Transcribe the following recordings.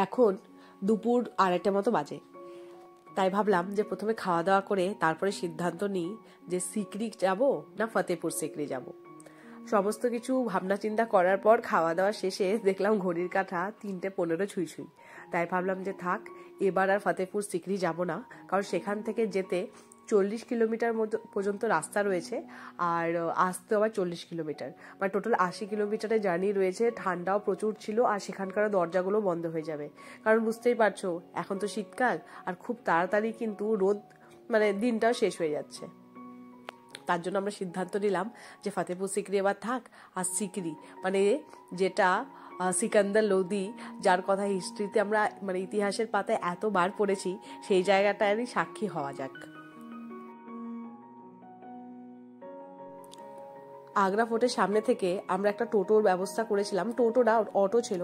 এখন দুপুর 2:30 মতো বাজে। তাই ভাবলাম যে প্রথমে খাওয়া দাওয়া করে তারপরে সিদ্ধান্ত নিই যে সিকরি যাব না ফতেপুর সিকরি যাব। সমস্ত কিছু ভাবনা চিন্তা করার পর খাওয়া দাওয়া শেষে দেখলাম ঘড়ির কাঁটা 3:15 ছুঁই ছুঁই। তাই ভাবলাম যে থাক, এবার আর ফতেপুর সিকরি যাব না, কারণ সেখান থেকে যেতে 40 কিলোমিটার পর্যন্ত রাস্তা রয়েছে, আর আসতে আবার 40 কিলোমিটার, মানে টোটাল 80 কিলোমিটারের জার্নি রয়েছে। ঠান্ডাও প্রচুর ছিল, আর সেখানকার দরজাগুলো বন্ধ হয়ে যাবে, কারণ বুঝতেই পারছো এখন তো শীতকাল, আর খুব তাড়াতাড়ি কিন্তু রোদ, মানে দিনটাও শেষ হয়ে যাচ্ছে। তার জন্য আমরা সিদ্ধান্ত নিলাম যে ফতেপুর সিকরি এবার থাক, আর সিকরি মানে যেটা সিকান্দার লোদি, যার কথা হিস্ট্রিতে আমরা মানে ইতিহাসের পাতায় এতবার পড়েছি, সেই জায়গাটারই সাক্ষী হওয়া যাক। আগ্রা ফোর্টের সামনে থেকে আমরা একটা টোটোর ব্যবস্থা করেছিলাম। টোটো না, অটো ছিল,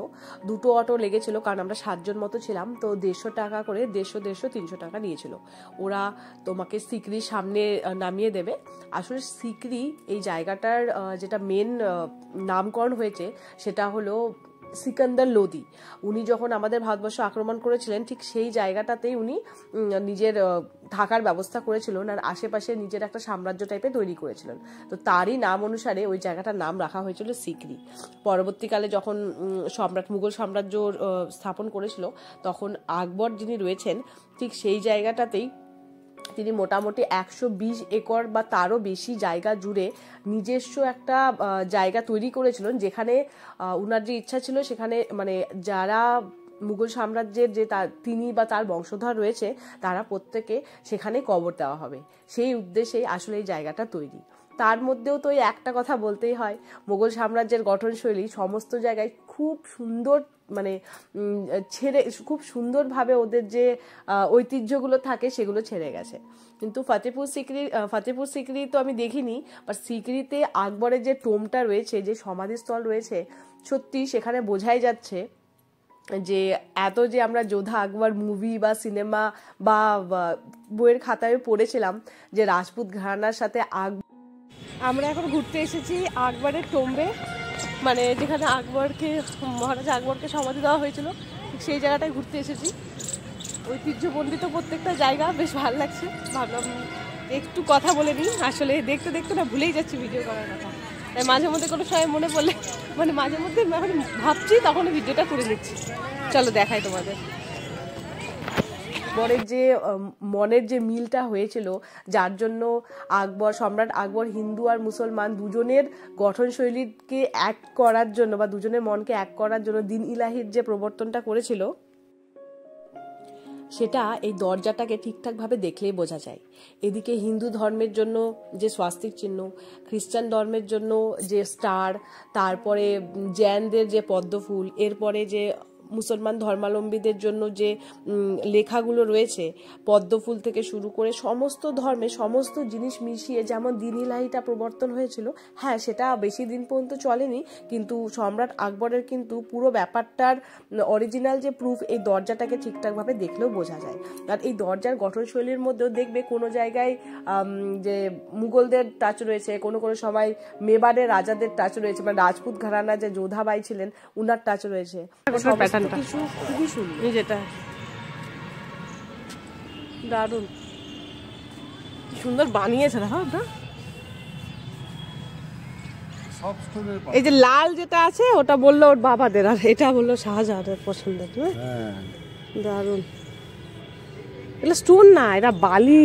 2টো অটো লেগেছিল, কারণ আমরা 7 জন মতো ছিলাম। তো 150 টাকা করে, 150, 300 টাকা নিয়েছিল। ওরা তোমাকে সিকরির সামনে নামিয়ে দেবে। আসলে সিকরি এই জায়গাটার যেটা মেন নামকরণ হয়েছে সেটা হলো সিকান্দার লোদি। উনি যখন আমাদের ভারতবর্ষ আক্রমণ করেছিলেন, ঠিক সেই জায়গাটাতেই উনি নিজের থাকার ব্যবস্থা করেছিলেন, আর আশেপাশে নিজের একটা সাম্রাজ্য টাইপের তৈরি করেছিলেন। তো তারই নাম অনুসারে ওই জায়গাটার নাম রাখা হয়েছিল সিকরি। পরবর্তীকালে যখন মুঘল সাম্রাজ্য স্থাপন করেছিল, তখন আকবর যিনি রয়েছেন, ঠিক সেই জায়গাটাতেই তিনি মোটামুটি 120 একর বা তারও বেশি জায়গা জুড়ে নিজস্ব একটা জায়গা তৈরি করেছিলেন, যেখানে উনার যে ইচ্ছা ছিল সেখানে মানে যারা মুঘল সাম্রাজ্যের যে তিনি বা তার বংশধর রয়েছে, তারা প্রত্যেকে সেখানে কবর দেওয়া হবে। সেই উদ্দেশ্যেই আসলে এই জায়গাটা তৈরি। তার মধ্যেও তো একটা কথা বলতেই হয়, মুঘল সাম্রাজ্যের গঠনশৈলী সমস্ত জায়গায় খুব সুন্দর, মানে খুব সুন্দরভাবে ওদের যে ঐতিহ্যগুলো থাকে সেগুলো ছেড়ে গেছে। কিন্তু ফতেপুর সিকরি তো আমি দেখিনি, বাট সিকরিতে আকবরের যে টোমটা রয়েছে, যে সমাধিস্থল রয়েছে, সত্যি সেখানে বোঝাই যাচ্ছে যে এত যে আমরা যোধা আকবর মুভি বা সিনেমা বা বইয়ের খাতায় পড়েছিলাম যে রাজপুত ঘরানার সাথে আমরা এখন ঘুরতে এসেছি আকবরের টোম্বে, মানে যেখানে মহারাজা আকবরকে সমাধি দেওয়া হয়েছিল, সেই জায়গাটায় ঘুরতে এসেছি। ঐতিহ্যমণ্ডিত প্রত্যেকটা জায়গা, বেশ ভালো লাগছে। ভাবলাম একটু কথা বলে নিই। আসলে দেখতে দেখতে না ভুলেই যাচ্ছি ভিডিও করার কথা, তাই মাঝে মধ্যে কোনো সময় মনে পড়লে, মানে মাঝে মধ্যে এখন ভাবছি, তখন ভিডিওটা করে নিচ্ছি। চলো দেখাই তোমাদের। মনের যে মিলটা হয়েছিল, যার জন্য সম্রাট আকবর হিন্দু আর মুসলমান দুজনের গঠনশৈলীকে এক করার জন্য, বা দুজনের মনকে এক করার জন্য দিন ইলাহির যে প্রবর্তনটা করেছিল, সেটা এই দরজাটাকে ঠিকঠাক ভাবে দেখলেই বোঝা যায়। এদিকে হিন্দু ধর্মের জন্য যে স্বাস্তিক চিহ্ন, খ্রিস্টান ধর্মের জন্য যে স্টার, তারপরে জৈনদের যে পদ্মফুল, এরপরে যে মুসলমান ধর্মাবলম্বীদের জন্য যে লেখাগুলো রয়েছে, পদ্মফুল থেকে শুরু করে সমস্ত ধর্মে সমস্ত জিনিস মিশিয়ে যেমন দিন ইলাহিটা প্রবর্তন হয়েছিল। হ্যাঁ, সেটা বেশি দিন পর্যন্ত চলেনি, কিন্তু সম্রাট আকবরের কিন্তু পুরো ব্যাপারটার অরিজিনাল যে প্রুফ, এই দরজাটাকে ঠিকঠাকভাবে দেখলেও বোঝা যায়। আর এই দরজার গঠনশৈলীর মধ্যেও দেখবে কোনো জায়গায় যে মুঘলদের টাচ রয়েছে, কোনো কোনো সময় মেবারের রাজাদের টাচ রয়েছে, মানে রাজপুত ঘরানা যে যোধাবাই ছিলেন, উনার টাচ রয়েছে। কিছু খুবই সুন্দর, যেটা দারুণ সুন্দর বানিয়েছে। দেখো না, এই যে লাল যেটা আছে ওটা বললো ওর বাবাদের, আর এটা বললো শাহজাহানের পছন্দের। দারুণ। এটা স্টোন না, এটা বালি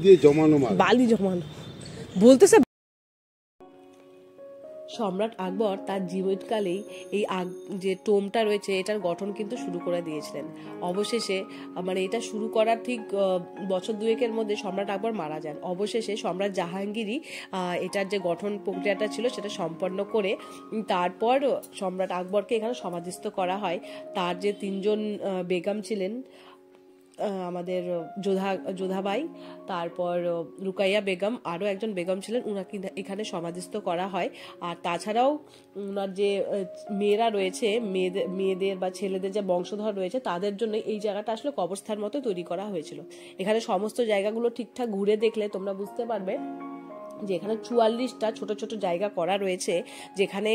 দিয়ে জমানো, বালি জমানো বলতেছে। সম্রাট আকবর তার জীবনকালেই এই যে টোমটা রয়েছে, এটার গঠন কিন্তু শুরু করে দিয়েছিলেন। অবশেষে মানে এটা শুরু করার ঠিক বছর 2-এর মধ্যে সম্রাট আকবর মারা যান। অবশেষে সম্রাট জাহাঙ্গীরই এটার যে গঠন প্রক্রিয়াটা ছিল সেটা সম্পন্ন করে তারপর সম্রাট আকবরকে এখানে সমাধিস্থ করা হয়। তার যে 3 জন বেগম ছিলেন, আমাদের যোধাবাই, তারপর রুকাইয়া বেগম, আরও একজন বেগম ছিলেন, উনাকে এখানে সমাধিস্থ করা হয়। আর তাছাড়াও উনার যে মেয়েরা রয়েছে, মেয়েদের বা ছেলেদের যে বংশধর রয়েছে, তাদের জন্য এই জায়গাটা আসলে কবরস্থান মতো তৈরি করা হয়েছিল। এখানে সমস্ত জায়গাগুলো ঠিকঠাক ঘুরে দেখলে তোমরা বুঝতে পারবে যে এখানে 44টা ছোট ছোট জায়গা করা রয়েছে, যেখানে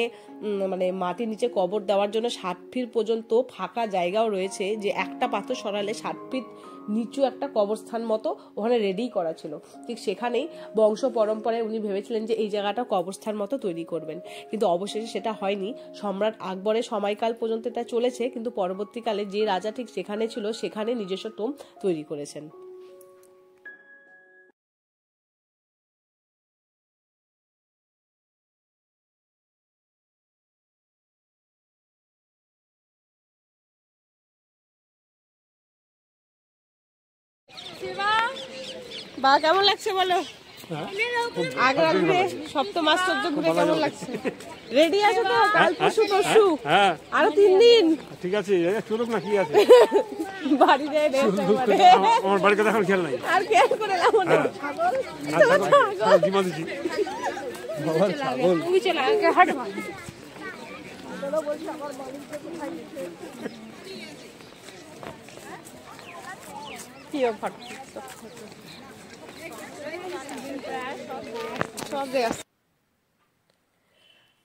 মানে মাটির নিচে কবর দেওয়ার জন্য 60 ফিট পর্যন্ত ফাঁকা জায়গাও রয়েছে, যে একটা পাথর সরালে 60 ফিট নিচু একটা কবরস্থান মতো ওখানে রেডি করা ছিল। ঠিক সেখানেই বংশ পরম্পরায় উনি ভেবেছিলেন যে এই জায়গাটা কবরস্থান মতো তৈরি করবেন, কিন্তু অবশেষে সেটা হয়নি। সম্রাট আকবরের সময়কাল পর্যন্ত এটা চলেছে, কিন্তু পরবর্তীকালে যে রাজা ঠিক সেখানে ছিল সেখানে নিজস্ব টোম্ব তৈরি করেছেন। বা কেমন লাগছে বলো? আগ্রা ঘুরে সপ্তম আশ্চর্য ঘুরে কেমন লাগছে? রেডি আছো তো? কাল পরশু আরো 3 দিন। ঠিক আছে, চলুক না, কি আছে বাড়ি যাই রে, আমার বাড়ির কথা এখন খেয়াল নাই, আর খেয়াল করে লাভ নেই। ছাগল জিমা দিছি বাবা, ছাগল তুমি চলে আগে হাট মা। কি ফটো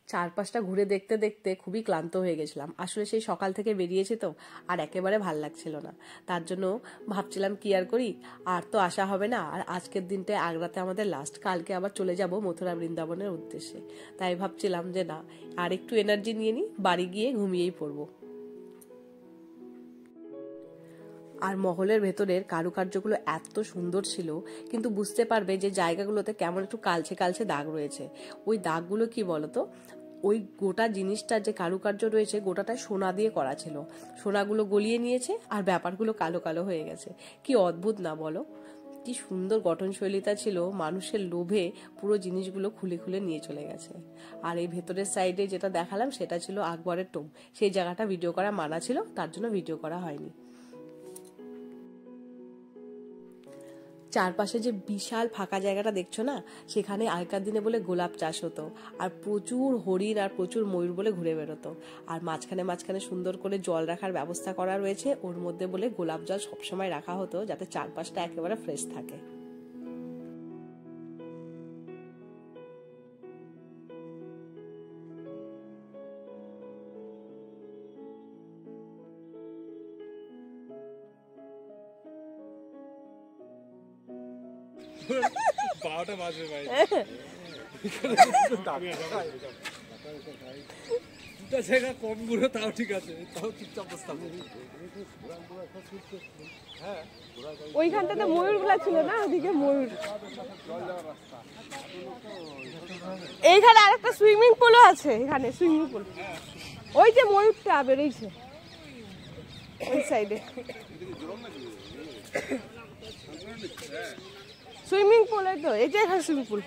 চারপাশটা ঘুরে দেখতে দেখতে খুবই ক্লান্ত হয়ে গেছিলাম। আসলে সেই সকাল থেকে বেরিয়েছি তো, আর একেবারে ভাল লাগছিল না। তার জন্য ভাবছিলাম কি আর করি, আর তো আসা হবে না। আর আজকের দিনটা আগ্রাতে আমাদের লাস্ট, কালকে আবার চলে যাব মথুরা বৃন্দাবনের উদ্দেশ্যে। তাই ভাবছিলাম যে না, আর একটু এনার্জি নিয়ে নিই, বাড়ি গিয়ে ঘুমিয়েই পড়বো। আর মহলের ভেতরের কারুকার্যগুলো এত সুন্দর ছিল, কিন্তু বুঝতে পারবে যে জায়গাগুলোতে কেমন একটু কালচে কালচে দাগ রয়েছে। ওই দাগগুলো কি বলতো, ওই গোটা জিনিসটা যে কারুকার্য রয়েছে গোটাটাই সোনা দিয়ে করা ছিল। সোনাগুলো গলিয়ে নিয়েছে আর ব্যাপারগুলো কালো কালো হয়ে গেছে। কি অদ্ভুত না বলো? কি সুন্দর গঠনশৈলীটা ছিল, মানুষের লোভে পুরো জিনিসগুলো খুলে খুলে নিয়ে চলে গেছে। আর এই ভেতরের সাইডে যেটা দেখালাম সেটা ছিল আকবরের টোম্ব। সেই জায়গাটা ভিডিও করা মানা ছিল, তার জন্য ভিডিও করা হয়নি। চারপাশে যে বিশাল ফাঁকা জায়গাটা দেখছো না, সেখানে আগেকার দিনে বলে গোলাপ চাষ হতো, আর প্রচুর হরিণ আর প্রচুর ময়ূর বলে ঘুরে বেরোতো। আর মাঝখানে মাঝখানে সুন্দর করে জল রাখার ব্যবস্থা করা রয়েছে, ওর মধ্যে বলে গোলাপ জল সবসময় রাখা হতো, যাতে চারপাশটা একেবারে ফ্রেশ থাকে। বারোটা বাজবে ভাই, দুটা জায়গা কম ঘুরে তাও ঠিক আছে, তাও চুপচাপ বসতাম। ওইখানটাতে ময়ূর গুলা ছিল না, ওদিকে ময়ূর। এইখানে আরেকটা সুইমিং পুলও আছে, এখানে সুইমিং পুল। ওই যে ময়ূরটা বেরোইছে ওই সাইডে, সুইমিং পুল। এই তো এই যে এখানে সুইমিং পুল।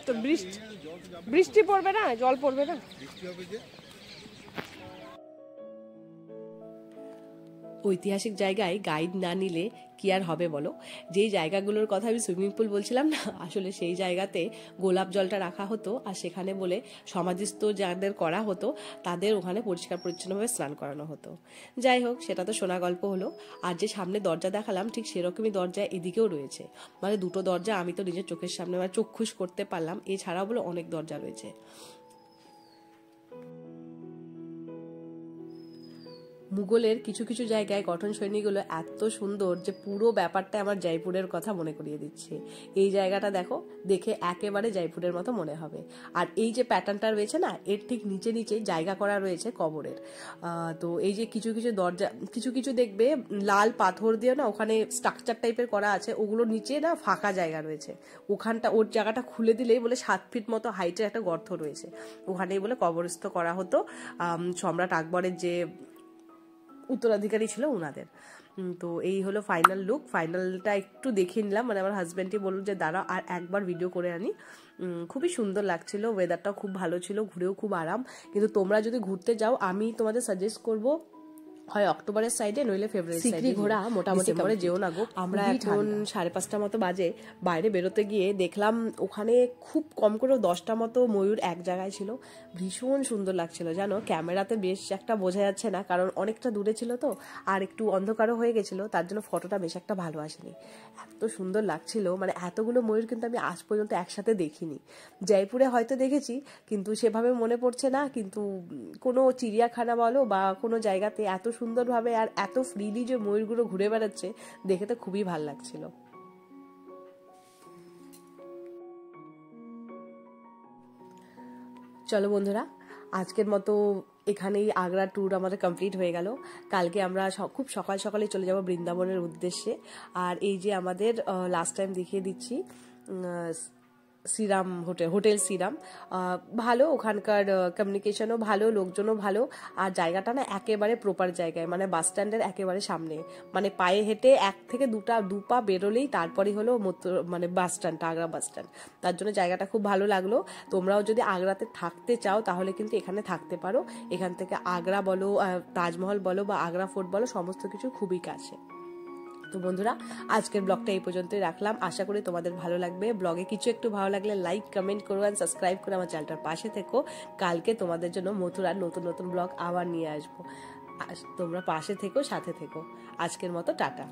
তো বৃষ্টি পড়বে না, জল পড়বে না। ঐতিহাসিক জায়গায় গাইড না নিলে কি আর হবে বলো? যেই জায়গাগুলোর কথা আমি সুইমিং পুল বলছিলাম না, আসলে সেই জায়গাতে গোলাপ জলটা রাখা হতো, আর সেখানে বলে সমাধিস্থ যাদের করা হতো তাদের ওখানে পরিষ্কার পরিচ্ছন্নভাবে স্নান করানো হতো। যাই হোক, সেটা তো শোনা গল্প হলো। আর যে সামনে দরজা দেখালাম, ঠিক সেরকমই দরজা এদিকেও রয়েছে। মানে দুটো দরজা আমি তো নিজের চোখের সামনে মানে চক্ষুষ করতে পারলাম, এছাড়াও বলে অনেক দরজা রয়েছে। মুঘলের কিছু কিছু জায়গায় গঠনশৈলীগুলো এত সুন্দর যে পুরো ব্যাপারটা আমার জয়পুরের কথা মনে করিয়ে দিচ্ছে। এই জায়গাটা দেখো, দেখে একেবারে জয়পুরের মতো মনে হবে। আর এই যে প্যাটার্নটা রয়েছে না, এর ঠিক নিচে নিচে জায়গা করা রয়েছে কবরের। তো এই যে কিছু কিছু দরজা, কিছু কিছু দেখবে লাল পাথর দিয়ে না ওখানে স্ট্রাকচার টাইপের করা আছে, ওগুলোর নিচে না ফাঁকা জায়গা রয়েছে। ওখানটা ওর জায়গাটা খুলে দিলেই বলে 7 ফিট মতো হাইটের একটা গর্ত রয়েছে, ওখানেই বলে কবরস্থ করা হতো সম্রাট আকবরের যে উত্তরাধিকারী ছিল ওনাদের। তো এই হলো ফাইনাল লুক। ফাইনালটা একটু দেখে নিলাম, মানে আমার হাজব্যান্ডই বলল যে দাঁড়া আর একবার ভিডিও করে আনি। খুবই সুন্দর লাগছিল, ওয়েদারটাও খুব ভালো ছিল, ঘুরেও খুব আরাম। কিন্তু তোমরা যদি ঘুরতে যাও, আমি তোমাদের সাজেস্ট করব হয় অক্টোবরের সাইডে নইলে ফেব্রুয়ারি সিকরি ঘোরা মোটামুটি ডিসেম্বরে যেও না গো। আমরা এখন 5:30 মতো বাজে, বাইরে বেরোতে গিয়ে দেখলাম ওখানে খুব কম করেও 10টা মতো ময়ূর এক জায়গায় ছিল। ভীষণ সুন্দর লাগছিল জানো, ক্যামেরাতে বেশ একটা বোঝা যাচ্ছে না কারণ অনেকটা দূরে ছিল তো, আর একটু অন্ধকারও হয়ে গেছিল, তার জন্য ফটোটা বেশ একটা ভালো আসেনি। এত সুন্দর লাগছিল, মানে এতগুলো ময়ূর কিন্তু আমি আজ পর্যন্ত একসাথে দেখিনি। জয়পুরে হয়তো দেখেছি কিন্তু সেভাবে মনে পড়ছে না, কিন্তু কোনো চিড়িয়াখানা বলো বা কোনো জায়গাতে এত সুন্দরভাবে আর এত ফ্রিলি যে ময়ূরগুলো ঘুরে বেড়াচ্ছে দেখে তো খুবই ভালো লাগছিল। চলো বন্ধুরা, আজকের মতো এখানেই আগ্রা ট্যুর আমাদের কমপ্লিট হয়ে গেল। কালকে আমরা খুব সকাল সকালে চলে যাব বৃন্দাবনের উদ্দেশ্যে। আর এই যে আমাদের লাস্ট টাইম দেখিয়ে দিচ্ছি শ্রীরাম হোটেল শ্রীরাম, ভালো, ওখানকার কমিউনিকেশনও ভালো, লোকজনও ভালো, আর জায়গাটা না একেবারে প্রপার জায়গায়, মানে বাস স্ট্যান্ডের একেবারে সামনে, মানে পায়ে হেঁটে 1 থেকে 2 পা বেরোলেই তারপরেই হলো মানে বাস স্ট্যান্ডটা, আগ্রা বাস স্ট্যান্ড। তার জন্য জায়গাটা খুব ভালো লাগলো। তোমরাও যদি আগ্রাতে থাকতে চাও তাহলে কিন্তু এখানে থাকতে পারো। এখান থেকে আগ্রা বলো, তাজমহল বলো বা আগ্রা ফোর্ট বলো, সমস্ত কিছু খুবই কাছে। তো বন্ধুরা, আজকের ব্লগটা এই পর্যন্তই রাখলাম। আশা করি তোমাদের ভালো লাগবে। ব্লগে কিছু একটু ভালো লাগলে লাইক কমেন্ট করো আর সাবস্ক্রাইব করে আমার চ্যানেলটার পাশে থেকো। কালকে তোমাদের জন্য মথুরার নতুন নতুন ব্লগ আবার নিয়ে আসবো। তোমরা পাশে থেকো, সাথে থেকো। আজকের মতো টাটা।